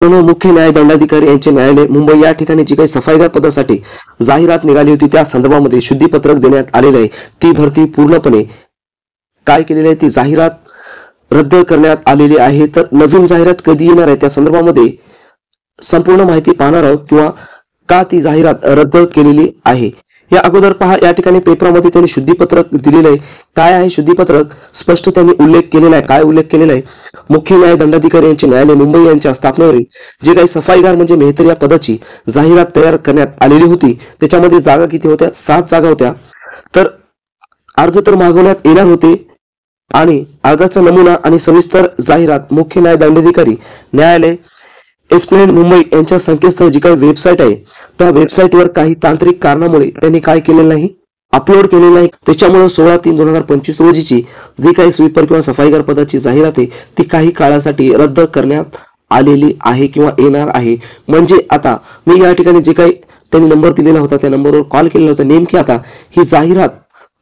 मुख्य न्याय दंडाधिकारी यांचे न्यायालय मुंबई या ठिकाणी जी काही सफाईगार पदासाठी जाहिरात निघाली होती त्या संदर्भामध्ये शुद्धीपत्रक देण्यात आलेले आहे। ती भरती पूर्णपणे काय केलेली आहे, ती जाहिरात रद्द करण्यात आलेली आहे। तर नवीन जाहिरात कधी येणार आहे त्या संदर्भामध्ये संपूर्ण माहिती पाहणार आहोत किंवा का ती जाहिरात रद्द केलेली आहे। या अगोदर पहा, या ठिकाणी पेपरामध्ये त्यांनी शुद्धीपत्रक दिलेलं आहे। काय आहे शुद्धीपत्रक, स्पष्ट त्यांनी उल्लेख केलेला आहे। काय उल्लेख केलेला आहे, मुख्य न्याय दंडाधिकारी यांचे न्यायालय मुंबई यांच्या स्थापनेवरील जे काही सफाईगार म्हणजे मेहतर या पदाची जाहिरात तयार करण्यात आलेली होती, त्याच्यामध्ये जागा किती होत्या, 7 जागा होत्या। तर अर्ज तर मागवण्यात येणार होते आणि अर्जाचा नमुना आणि सविस्तर जाहिरात मुख्य न्याय दंडाधिकारी न्यायालय एस्प्लेन मुंबई यांच्या संकेतस्थळ जी काही वेबसाईट आहे त्या वेबसाईटवर काही तांत्रिक कारणामुळे त्यांनी काय केलेलं नाही, अपलोड केलेलं नाही। त्याच्यामुळे 16/3/2025 रोजीची जी काही स्वीपर किंवा सफाईगार पदाची जाहिरात आहे ती काही काळासाठी रद्द करण्यात आलेली आहे किंवा येणार आहे। म्हणजे आता मी या ठिकाणी जे काही त्यांनी नंबर दिलेला होता त्या नंबरवर कॉल केलेला होता, नेमकी आता ही जाहिरात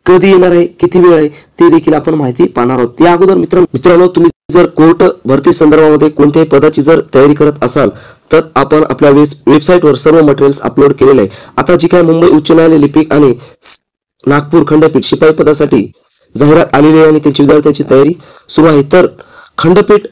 कधी येणार आहे, किती वेळ आहे ते देखील आपण माहिती पाहणार आहोत। या अगोदर मित्रांनो तुम्ही जर कोर्ट भरती संदर्भामध्ये कोणत्याही पदाची जर तयारी करत असाल तर आपण आपल्या वेबसाईटवर सर्व मटेरियल्स अपलोड केलेले आहे। आता जी काय मुंबई उच्च न्यायालय लिपिक आणि नागपूर खंडपीठ शिपाई पदासाठी जाहिरात आलेली आहे आणि त्यांची विद्यार्थ्यांची तयारी सुरू आहे। तर खंडपीठ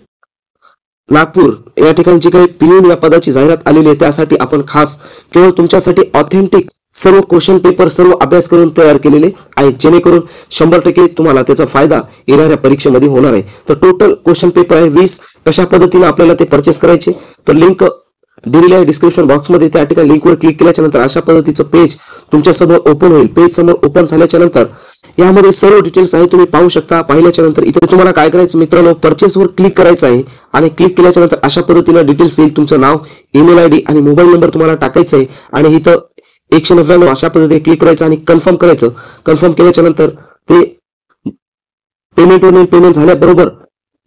नागपूर या ठिकाणी जी काही पियून या पदाची जाहिरात आलेली आहे त्यासाठी आपण खास केवळ तुमच्यासाठी ऑथेंटिक सर्व क्वेश्चन पेपर सर्व अभ्यास करून तयार केलेले आहेत, जेणेकरून 100% तुम्हाला त्याचा फायदा येणाऱ्या परीक्षेमध्ये होणार आहे। तर टोटल क्वेश्चन पेपर आहे 20। कशा पद्धतीने आपल्याला ते परचेस करायचे तर लिंक दिलेली आहे डिस्क्रिप्शन बॉक्समध्ये। त्या ठिकाणी लिंकवर क्लिक केल्याच्या नंतर अशा पद्धतीचं पेज तुमच्या समोर ओपन होईल। पेज समोर ओपन झाल्याच्या नंतर यामध्ये सर्व डिटेल्स आहे, तुम्ही पाहू शकता। पाहिल्याच्या नंतर इथे तुम्हाला काय करायचं मित्रांनो, परचेसवर क्लिक करायचं आहे आणि क्लिक केल्याच्या नंतर अशा पद्धतीने डिटेल्स येईल। तुमचं नाव, ईमेल आयडी आणि मोबाईल नंबर तुम्हाला टाकायचा आहे आणि इथं 199 अशा पद्धतीने क्लिक करायचं आणि कन्फर्म करायचं। कन्फर्म केल्याच्या नंतर ते पेमेंट झाल्याबरोबर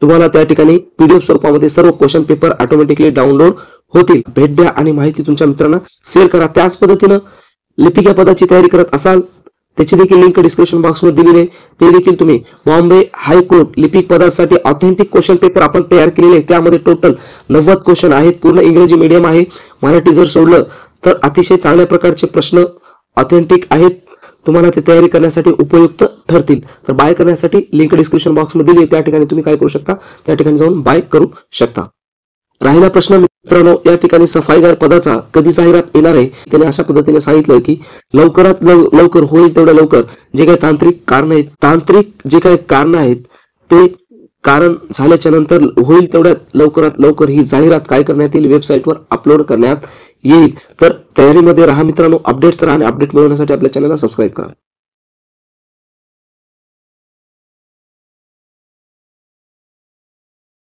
तुम्हाला त्या ठिकाणी पीडीएफ स्वरूपामध्ये सर्व क्वेश्चन पेपर ऑटोमॅटिकली डाउनलोड होतील। भेट द्या आणि माहिती तुमच्या मित्रांना शेअर करा। त्याच पद्धतीने लिपिक या पदाची तयारी करत असाल त्याची देखील लिंक डिस्क्रिप्शन बॉक्समध्ये दिलेली आहे, ते देखील तुम्ही बॉम्बे हायकोर्ट लिपिक पदासाठी ऑथेंटिक क्वेश्चन पेपर आपण तयार केलेले आहे। त्यामध्ये टोटल 90 क्वेश्चन आहेत, पूर्ण इंग्रजी मीडियम आहे। मराठी जर सोडलं तर अतिशय चांगल्या प्रकारचे प्रश्न ऑथेंटिक आहेत, तुम्हाला ते तयारी करण्यासाठी उपयुक्त ठरतील। तर बाय करण्यासाठी लिंक डिस्क्रिप्शन बॉक्समध्ये दिली आहे, त्या ठिकाणी तुम्ही काय करू शकता, त्या ठिकाणी जाऊन बाय करू शकता। राहिला प्रश्न मित्रांनो, या ठिकाणी सफाईगार पदाचा कधी जाहिरात येणार आहे, त्याने अशा पद्धतीने सांगितलं की लवकरात लवकर होईल तेवढ्या लवकर जे काही तांत्रिक जे काही कारण आहेत ते कारण झाल्याच्या नंतर होईल तेवढ्यात लवकरात लवकर ही जाहिरात काय करण्यात येईल, वेबसाईटवर अपलोड करण्यात येईल। तर तयारीमध्ये राहा मित्रांनो, अपडेट्स करा आणि अपडेट मिळवण्यासाठी आपल्या चॅनलला सबस्क्राईब करा।